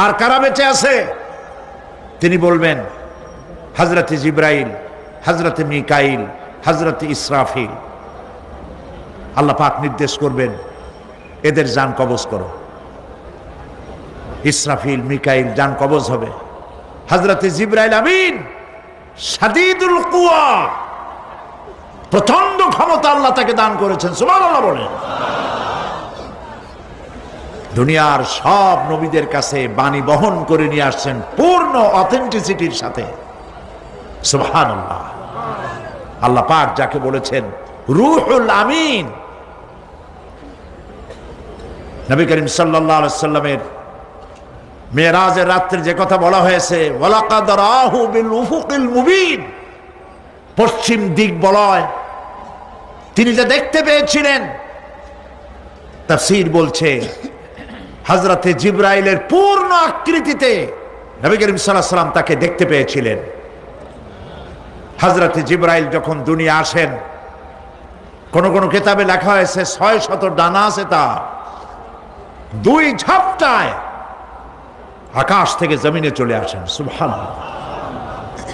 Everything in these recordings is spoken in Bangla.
আর কারা বেঁচে আছে? তিনি বলবেন হযরতে জিবরাইল, হযরতে মিকাইল, হযরতে ইসরাফিল। আল্লাহ পাক নির্দেশ করবেন এদের জান কবজ করো। ইসরাফিল, মিকাইল জান কবজ হবে। হযরতে জিবরাইল আমিন শাদীদুল কুওয়া, প্রচন্ড ক্ষমতা আল্লাহ তাকে দান করেছেন, সুবহানাল্লাহ বলেন। দুনিয়ার সব নবীদের কাছে বাণী বহন করে নিয়ে আসছেন পূর্ণ অথেন্টিসিটির সাথে, সুবহানাল্লাহ। আল্লাহ পাক যাকে বলেছেন রূহুল আমিন। নবী করিম সাল্লাল্লাহু আলাইহি ওয়াসাল্লামের মেরাজের রাত্রে যে কথা বলা হয়েছে, ওয়ালাকাদ রাহু বিল উফুকিল মুবিন, পশ্চিম দিক বলয় তিনি যা দেখতে পেয়েছিলেন, তাফসীর বলছে হযরতে জিবরাইলের পূর্ণ আকৃতিতে নবী করিম সাল্লাল্লাহু আলাইহি ওয়াসাল্লাম তাকে দেখতে পেয়েছিলেন। হযরতে জিবরাইল যখন দুনিয়া আসেন, কোন কোন কিতাবে লেখা হয়েছে 600 ডানা আছে তার, 2 ঝাপটায় আকাশ থেকে জমিনে চলে আসেন, সুবহানাল্লাহ।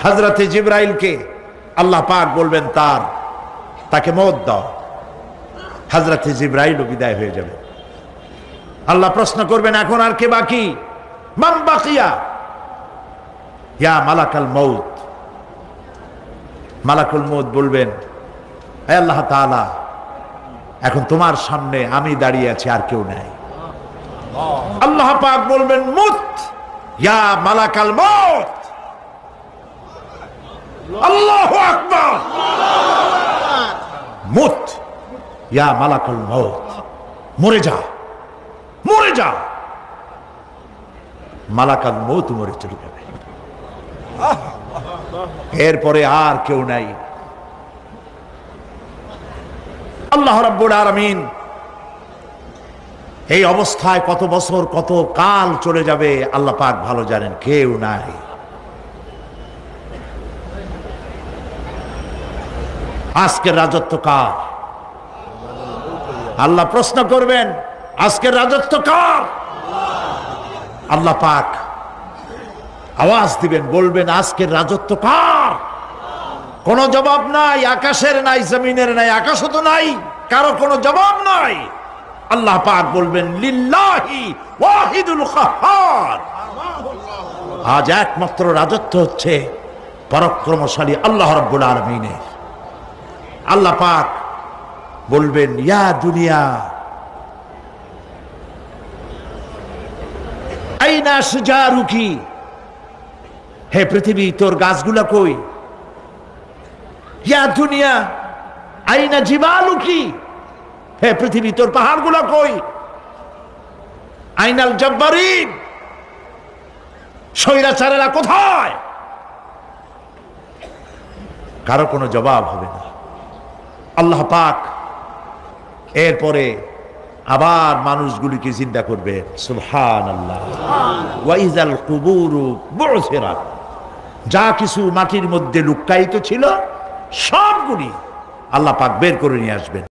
হযরতে জিবরাইলকে আল্লাহ পাক বলবেন তাকে মওত দাও, হযরতে জিবরাইলও বিদায় হয়ে যাবে। আল্লাহ প্রশ্ন করবেন এখন আর কে বাকি? মান বাকিয়া ইয়া মালাকাল মউত। মালাকুল মউত বলবেন হে আল্লাহ তাআলা, এখন তোমার সামনে আমি দাঁড়িয়ে আছি, আর কেউ নাই। আল্লাহ পাক বলবেন মুত ইয়া মালাকাল মউত। আল্লাহু আকবার। মুত ইয়া মালাকুল মউত, মরে যা, মরে যা। মালাকাল মউত মরে চলে যাবে, এরপরে আর কেউ নাই। আল্লাহ রাব্বুল আলামিন এই অবস্থায় কত বছর কত কাল চলে যাবে আল্লাহ পাক ভালো জানেন, কেউ নাই। আজকের রাজত্ব কার? আল্লাহ প্রশ্ন করবেন আজকের রাজত্ব কার? আল্লাহ পাক আওয়াজ দিবেন, বলবেন আজকের রাজত্ব কার? কোনো জবাব নাই, আকাশের নাই, জমিনের নাই, আকাশও তো নাই, কারো কোনো জবাব নাই। আল্লাহ পাক বলবেন লিল্লাহি ওয়াহিদুল কাহ্হার। আজ একমাত্র রাজত্ব হচ্ছে পরাক্রমশালী আল্লাহ রাব্বুল আলামিনের। আল্লাহ পাক বলবেন ইয়া দুনিয়া আইনা শুজারুকি, হে পৃথিবী তোর গাছগুলা কই? ইয়া দুনিয়া আইনা জিবালুকি, হে পৃথিবী তোর পাহাড়গুলা কই? আইনাল জব্বারিন, স্বৈরাচারেরা কোথায়? কারো কোনো জবাব হবে না। আল্লাহ পাক এরপরে আবার মানুষগুলিকে জিন্দা করবেন, সুবহানাল্লাহ। ওয়া ইযাল কুবুরু বু'সিরাত, যা কিছু মাটির মধ্যে লুক্কায়িত ছিল সবগুলি আল্লাহ পাক বের করে নিয়ে আসবেন।